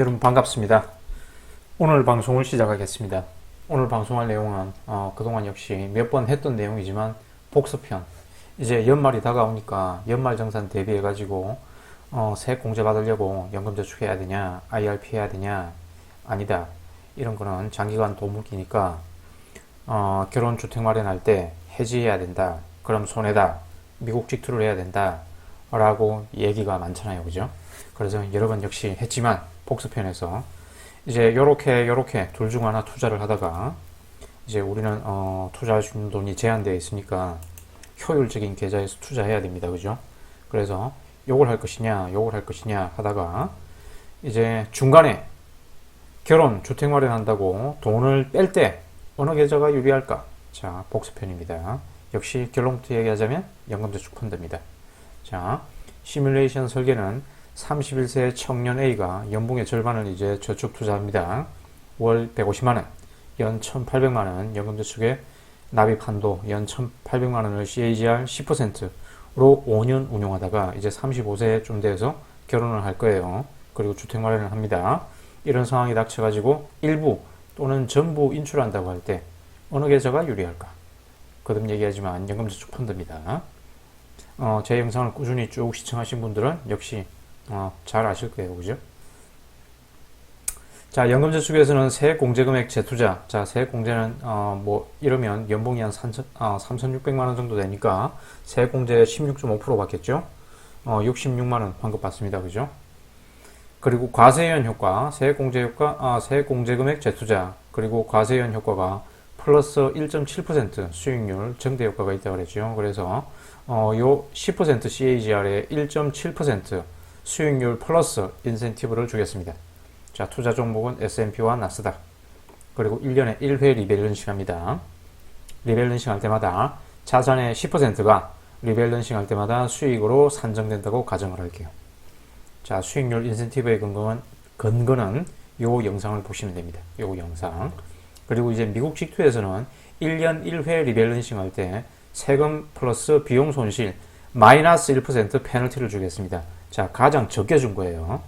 여러분 반갑습니다. 오늘 방송을 시작하겠습니다. 오늘 방송할 내용은 그동안 역시 몇 번 했던 내용이지만 복습편. 이제 연말이 다가오니까 연말정산 대비해 가지고 세액 공제 받으려고 연금저축 해야 되냐, IRP 해야 되냐, 아니다. 이런 거는 장기간 도움기니까 결혼 주택 마련할 때 해지해야 된다. 그럼 손해다. 미국 직투를 해야 된다. 라고 얘기가 많잖아요. 그죠? 그래서 여러 번 역시 했지만 복습편에서 이제 요렇게 둘 중 하나 투자를 하다가 이제 우리는 투자할 수 있는 돈이 제한되어 있으니까 효율적인 계좌에서 투자해야 됩니다. 그죠? 그래서 요걸 할 것이냐 하다가 이제 중간에 결혼 주택 마련한다고 돈을 뺄 때 어느 계좌가 유리할까? 자, 복습편입니다. 역시 결론부터 얘기하자면 연금저축 펀드입니다. 자, 시뮬레이션 설계는 31세 청년 A가 연봉의 절반을 이제 저축 투자합니다. 월 150만원, 연 1,800만원 연금저축에 납입 한도 연 1,800만원을 CAGR 10%로 5년 운용하다가 이제 35세쯤 돼서 결혼을 할 거예요. 그리고 주택 마련을 합니다. 이런 상황이 닥쳐가지고 일부 또는 전부 인출한다고 할 때 어느 계좌가 유리할까? 거듭 얘기하지만 연금저축 펀드입니다. 제 영상을 꾸준히 쭉 시청하신 분들은 역시 잘 아실 거예요. 그죠? 자, 연금저축에서는 세액공제금액 재투자. 자, 세액공제는 이러면 연봉이 한 3,600만원 정도 되니까 세액공제 16.5% 받겠죠? 66만원 환급 받습니다. 그죠? 그리고 과세연 효과, 세액공제 효과, 세액공제금액 재투자, 그리고 과세연 효과가 플러스 1.7% 수익률 증대 효과가 있다고 그랬죠. 그래서 요 10% CAGR에 1.7% 수익률 플러스 인센티브를 주겠습니다. 자, 투자 종목은 S&P와 나스닥. 그리고 1년에 1회 리밸런싱 합니다. 리밸런싱 할 때마다 자산의 10%가 리밸런싱 할 때마다 수익으로 산정된다고 가정을 할게요. 자, 수익률 인센티브의 근거는 요 영상을 보시면 됩니다. 요 영상. 그리고 이제 미국 직투에서는 1년 1회 리밸런싱 할 때 세금 플러스 비용 손실 마이너스 1% 페널티를 주겠습니다. 자, 가장 적게 준 거예요.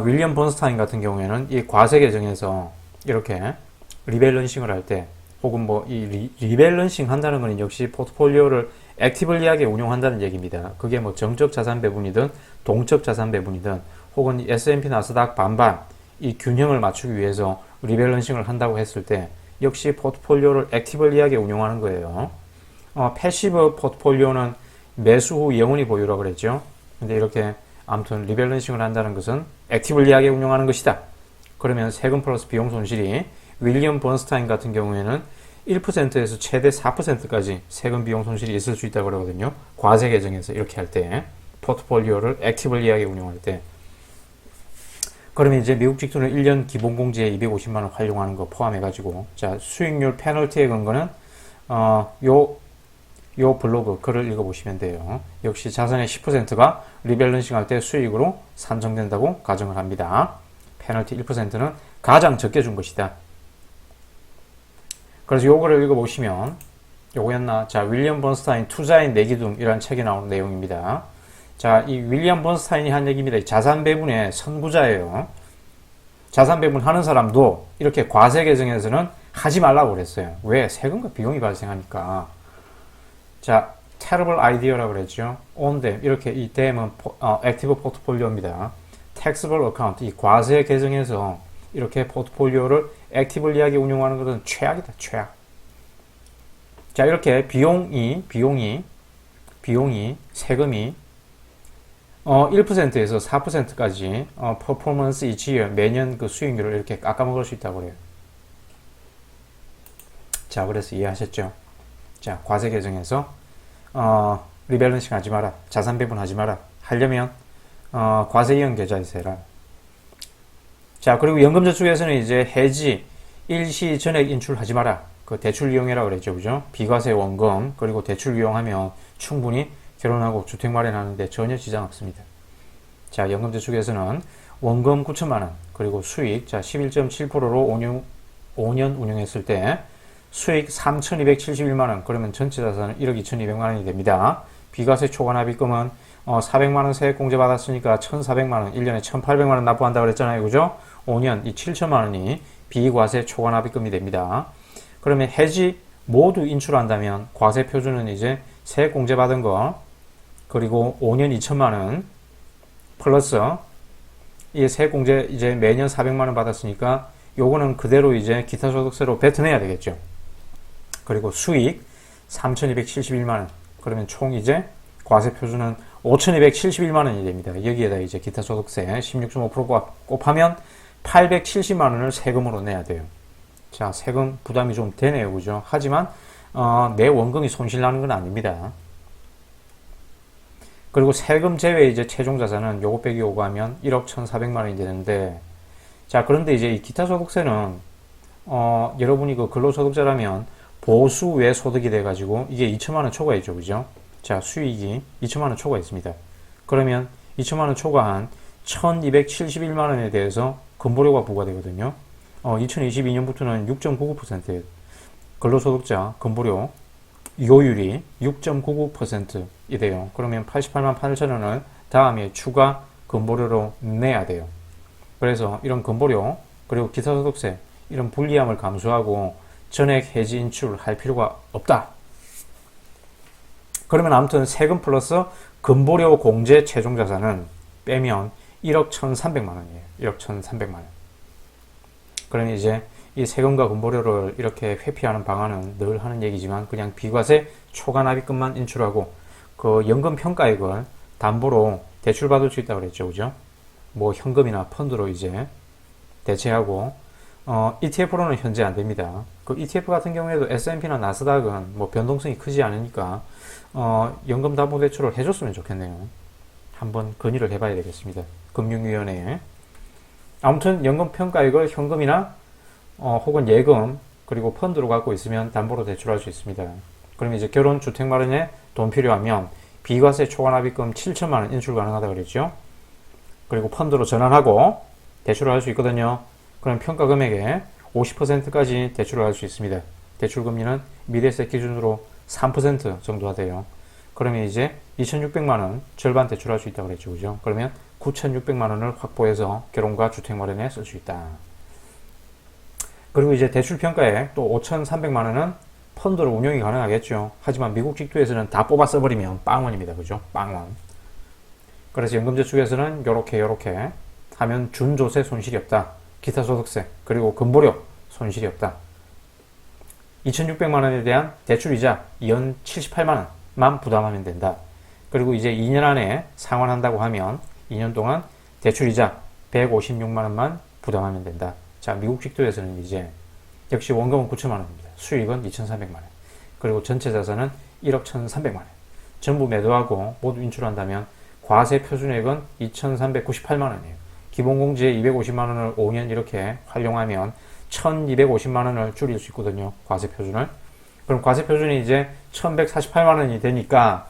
윌리엄 번스타인 같은 경우에는 이 과세 계정에서 이렇게 리밸런싱을 할 때 혹은 이 리밸런싱 한다는 것은 역시 포트폴리오를 액티블리하게 운용한다는 얘기입니다. 그게 정적 자산 배분이든 동적 자산 배분이든 혹은 S&P 나스닥 반반 이 균형을 맞추기 위해서 리밸런싱을 한다고 했을 때 역시 포트폴리오를 액티블리하게 운용하는 거예요. 패시브 포트폴리오는 매수 후 영원히 보유라고 그랬죠. 근데 이렇게 아무튼 리밸런싱을 한다는 것은 액티블리하게 운용하는 것이다. 그러면 세금 플러스 비용 손실이 윌리엄 번스타인 같은 경우에는 1%에서 최대 4%까지 세금 비용 손실이 있을 수 있다고 그러거든요. 과세 계정에서 이렇게 할 때 포트폴리오를 액티블리하게 운용할 때 그러면 이제 미국 직투는 1년 기본공제에 250만원 활용하는 거 포함해가지고 자, 수익률 페널티의 근거는 요 블로그 글을 읽어보시면 돼요. 역시 자산의 10%가 리밸런싱 할 때 수익으로 산정된다고 가정을 합니다. 페널티 1%는 가장 적게 준 것이다. 그래서 요거를 읽어보시면 요거였나? 자, 윌리엄 번스타인 투자의 내기둥이라는 책에 나오는 내용입니다. 자, 이 윌리엄 번스타인이 한 얘기입니다. 자산 배분의 선구자예요. 자산 배분 하는 사람도 이렇게 과세 계정에서는 하지 말라고 그랬어요. 왜? 세금과 비용이 발생하니까. 자, terrible idea라고 그랬죠. on them. 이렇게 이 them은 active 포트폴리오입니다. taxable account. 이 과세 계정에서 이렇게 포트폴리오를 액티블리하게 운용하는 것은 최악이다. 최악. 자, 이렇게 비용이 세금이 1%에서 4%까지 퍼포먼스 each year 매년 그 수익률을 이렇게 깎아먹을 수 있다고 그래요. 자, 그래서 이해하셨죠? 자, 과세 계정에서 리밸런싱 하지 마라. 자산 배분 하지 마라. 하려면 과세 이용 계좌에서 해라. 자, 그리고 연금저축에서는 이제 해지 일시 전액 인출하지 마라. 그 대출 이용해라 그랬죠. 그죠? 비과세 원금 그리고 대출 이용하면 충분히 결혼하고 주택 마련하는데 전혀 지장 없습니다. 자, 연금저축에서는 원금 9천만원 그리고 수익 자 11.7%로 5년 운용했을 때 수익 3,271만원 그러면 전체 자산은 1억 2,200만원이 됩니다. 비과세 초과납입금은 400만원 세액공제 받았으니까 1,400만원, 1년에 1,800만원 납부한다 그랬잖아요. 그죠? 5년 이 7천만원이 비과세 초과납입금이 됩니다. 그러면 해지 모두 인출한다면 과세 표준은 이제 세액공제 받은 거 그리고 5년 2천만원 플러스 이 세액공제 이제 매년 400만원 받았으니까 요거는 그대로 이제 기타소득세로 뱉어내야 되겠죠. 그리고 수익 3,271만원. 그러면 총 이제 과세 표준은 5,271만원이 됩니다. 여기에다 이제 기타소득세 16.5% 곱하면 870만원을 세금으로 내야 돼요. 자, 세금 부담이 좀 되네요. 그죠? 하지만, 내 원금이 손실나는 건 아닙니다. 그리고 세금 제외 이제 최종 자산은 요거 빼기 요거 하면 1억 1,400만원이 되는데, 자, 그런데 이제 이 기타소득세는, 여러분이 그 근로소득자라면 보수 외 소득이 돼가지고 이게 2천만원 초과했죠. 그죠? 자, 수익이 2천만원 초과했습니다. 그러면 2천만원 초과한 1,271만원에 대해서 근보료가 부과되거든요. 2022년부터는 6.99%예요. 근로소득자 근보료 요율이 6.99%이 돼요. 그러면 88만 8천원을 다음에 추가 근보료로 내야 돼요. 그래서 이런 근보료 그리고 기타소득세 이런 불리함을 감수하고 전액 해지 인출할 필요가 없다. 그러면 아무튼 세금 플러스 근보료 공제 최종 자산은 빼면 1억 1,300만원이에요. 1억 1,300만원. 그러면 이제 이 세금과 근보료를 이렇게 회피하는 방안은 늘 하는 얘기지만 그냥 비과세 초과납입금만 인출하고 그 연금 평가액을 담보로 대출받을 수 있다고 그랬죠. 그죠? 뭐 현금이나 펀드로 이제 대체하고 ETF로는 현재 안 됩니다. 그 ETF 같은 경우에도 S&P나 나스닥은 뭐 변동성이 크지 않으니까 연금 담보 대출을 해줬으면 좋겠네요. 한번 건의를 해봐야 되겠습니다. 금융위원회에. 아무튼 연금 평가액을 현금이나 혹은 예금 그리고 펀드로 갖고 있으면 담보로 대출할 수 있습니다. 그러면 이제 결혼 주택 마련에 돈 필요하면 비과세 초과납입금 7천만원 인출 가능하다 그랬죠. 그리고 펀드로 전환하고 대출을 할 수 있거든요. 그럼 평가 금액의 50%까지 대출을 할 수 있습니다. 대출 금리는 미래세 기준으로 3% 정도가 돼요. 그러면 이제 2,600만원 절반 대출할 수 있다고 그랬죠. 그죠? 그러면 9,600만원을 확보해서 결혼과 주택 마련에 쓸 수 있다. 그리고 이제 대출 평가에 또 5,300만원은 펀드로 운용이 가능하겠죠. 하지만 미국 직도에서는 다 뽑아 써버리면 빵원입니다. 그죠? 빵원. 그래서 연금저축에서는 요렇게 하면 준조세 손실이 없다. 기타소득세 그리고 근보료 손실이 없다. 2,600만원에 대한 대출이자 연 78만원만 부담하면 된다. 그리고 이제 2년 안에 상환한다고 하면 2년 동안 대출이자 156만원만 부담하면 된다. 자, 미국 직도에서는 이제 역시 원금은 9천만원입니다. 수익은 2,300만원. 그리고 전체 자산은 1억 1,300만원. 전부 매도하고 모두 인출한다면 과세 표준액은 2,398만원이에요. 기본공제 250만원을 5년 이렇게 활용하면 1,250만원을 줄일 수 있거든요. 과세 표준을. 그럼 과세 표준이 이제 1,148만원이 되니까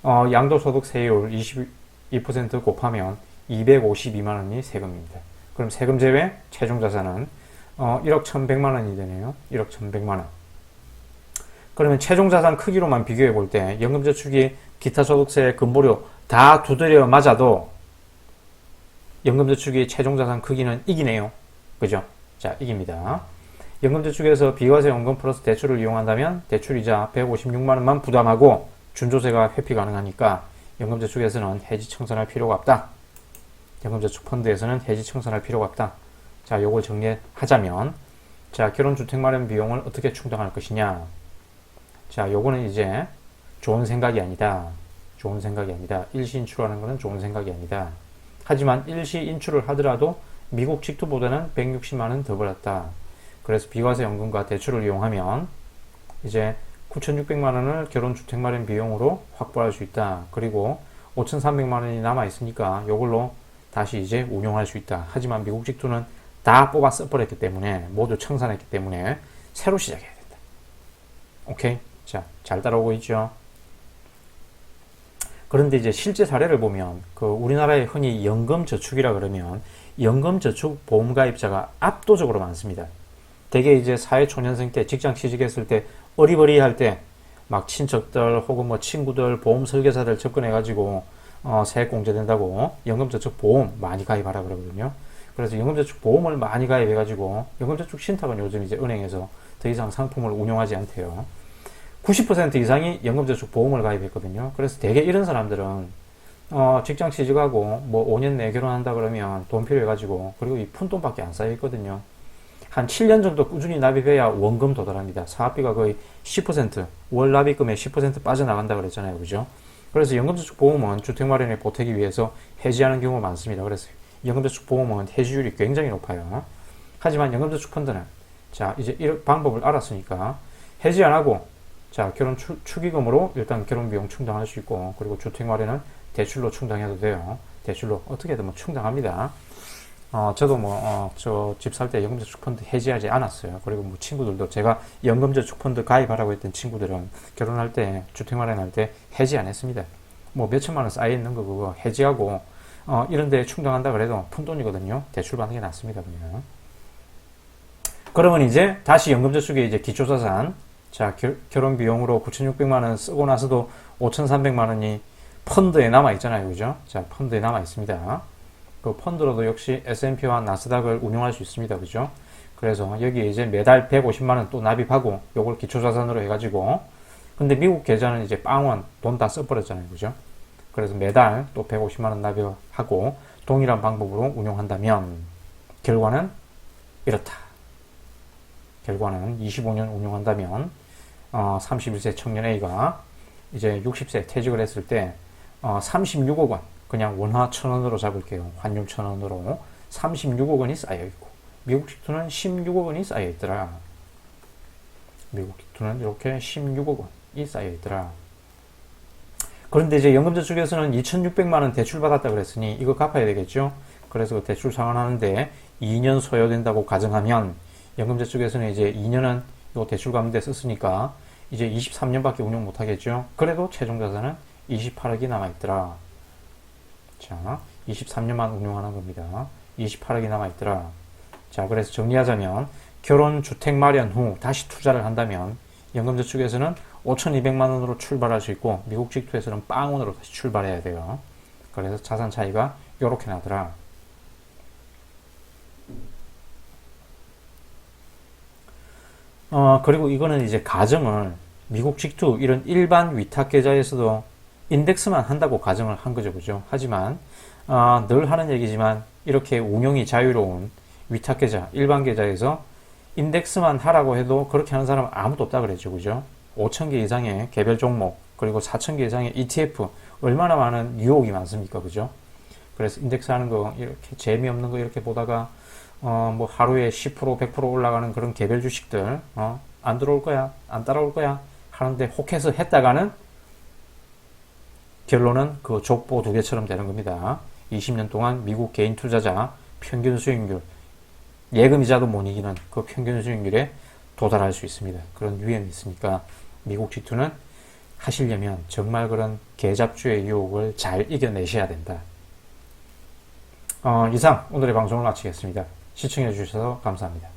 양도소득세율 22% 곱하면 252만원이 세금입니다. 그럼 세금 제외 최종 자산은 1억 1,100만원이 되네요. 1억 1,100만원. 그러면 최종 자산 크기로만 비교해 볼 때 연금저축이 기타소득세, 근보료 다 두드려 맞아도 연금저축이 최종 자산 크기는 이기네요. 그죠? 자, 이깁니다. 연금저축에서 비과세 연금 플러스 대출을 이용한다면 대출이자 156만원만 부담하고 준조세가 회피 가능하니까 연금저축에서는 해지 청산할 필요가 없다. 연금저축 펀드에서는 해지 청산할 필요가 없다. 자, 요걸 정리하자면 자, 결혼주택 마련 비용을 어떻게 충당할 것이냐. 자, 요거는 이제 좋은 생각이 아니다. 좋은 생각이 아니다. 일시 인출하는 것은 좋은 생각이 아니다. 하지만 일시 인출을 하더라도 미국 직도보다는 160만원 더 벌었다. 그래서 비과세 연금과 대출을 이용하면 이제 9,600만원을 결혼주택 마련 비용으로 확보할 수 있다. 그리고 5,300만원이 남아있으니까 이걸로 다시 이제 운용할 수 있다. 하지만 미국 직도는 다 뽑아 써버렸기 때문에 모두 청산했기 때문에 새로 시작해야 된다. 오케이? 자, 잘 따라오고 있죠? 그런데 이제 실제 사례를 보면 그 우리나라에 흔히 연금저축이라 그러면 연금저축 보험가입자가 압도적으로 많습니다. 대개 이제 사회초년생 때 직장 취직했을 때 어리버리할 때 막 친척들 혹은 뭐 친구들 보험 설계사들 접근해가지고 세액공제된다고 연금저축보험 많이 가입하라 그러거든요. 그래서 연금저축보험을 많이 가입해가지고 연금저축 신탁은 요즘 이제 은행에서 더 이상 상품을 운용하지 않대요. 90% 이상이 연금저축보험을 가입했거든요. 그래서 대개 이런 사람들은 직장 취직하고 뭐 5년 내에 결혼한다 그러면 돈 필요해가지고 그리고 이 푼돈밖에 안 쌓여있거든요. 한 7년 정도 꾸준히 납입해야 원금 도달합니다. 사업비가 거의 10%, 월 납입금의 10% 빠져나간다 그랬잖아요. 그죠? 그래서 연금저축보험은 주택마련에 보태기 위해서 해지하는 경우가 많습니다. 그래서 연금저축보험은 해지율이 굉장히 높아요. 하지만 연금저축펀드는 자, 이제 이런 방법을 알았으니까 해지 안 하고 자, 결혼 축의금으로 일단 결혼비용 충당할 수 있고 그리고 주택마련은 대출로 충당해도 돼요. 대출로 어떻게든 뭐 충당합니다. 저도 저 집 살 때 연금저축펀드 해지하지 않았어요. 그리고 뭐 친구들도 제가 연금저축펀드 가입하라고 했던 친구들은 결혼할 때, 주택 마련할 때 해지 안 했습니다. 뭐 몇천만 원 쌓여있는 거 그거 해지하고, 이런 데 충당한다 그래도 푼돈이거든요. 대출 받는 게 낫습니다, 그냥. 그러면 이제 다시 연금저축의 이제 기초자산, 자, 결혼 비용으로 9,600만 원 쓰고 나서도 5,300만 원이 펀드에 남아있잖아요. 그죠? 자, 펀드에 남아있습니다. 그 펀드로도 역시 S&P와 나스닥을 운용할 수 있습니다. 그죠? 그래서 여기에 이제 매달 150만원 또 납입하고 요걸 기초자산으로 해가지고 근데 미국 계좌는 이제 빵원 돈 다 써버렸잖아요. 그죠? 그래서 매달 또 150만원 납입하고 동일한 방법으로 운용한다면 결과는 이렇다. 결과는 25년 운용한다면 31세 청년 A가 이제 60세 퇴직을 했을 때 36억 원 그냥 원화 1,000원으로 잡을게요. 환율 1,000원으로 36억 원이 쌓여있고 미국 직투는 16억 원이 쌓여있더라. 미국 직투는 이렇게 16억 원이 쌓여있더라. 그런데 이제 연금저축에서는 2,600만 원 대출 받았다 그랬으니 이거 갚아야 되겠죠. 그래서 그 대출 상환하는데 2년 소요된다고 가정하면 연금저축에서는 이제 2년은 이 대출 갚는데 썼으니까 이제 23년밖에 운용 못하겠죠. 그래도 최종자산은 28억이 남아있더라. 자, 23년만 운용하는 겁니다. 28억이 남아있더라. 자, 그래서 정리하자면 결혼 주택 마련 후 다시 투자를 한다면 연금저축에서는 5,200만 원으로 출발할 수 있고 미국 직투에서는 빵원으로 다시 출발해야 돼요. 그래서 자산 차이가 요렇게 나더라. 그리고 이거는 이제 가정을 미국 직투 이런 일반 위탁 계좌에서도 인덱스만 한다고 가정을 한 거죠. 그죠? 하지만 늘 하는 얘기지만 이렇게 운용이 자유로운 위탁 계좌, 일반 계좌에서 인덱스만 하라고 해도 그렇게 하는 사람은 아무도 없다 그랬죠. 그죠? 5,000개 이상의 개별 종목 그리고 4,000개 이상의 ETF 얼마나 많은 유혹이 많습니까? 그죠? 그래서 인덱스 하는 거 이렇게 재미없는 거 이렇게 보다가 뭐 하루에 10% 100% 올라가는 그런 개별 주식들 안 들어올 거야 안 따라올 거야 하는데 혹해서 했다가는 결론은 그 족보 2개처럼 되는 겁니다. 20년 동안 미국 개인 투자자 평균 수익률 예금이자도 못 이기는 그 평균 수익률에 도달할 수 있습니다. 그런 위험이 있으니까 미국 직투는 하시려면 정말 그런 계잡주의 유혹을 잘 이겨내셔야 된다. 이상 오늘의 방송을 마치겠습니다. 시청해 주셔서 감사합니다.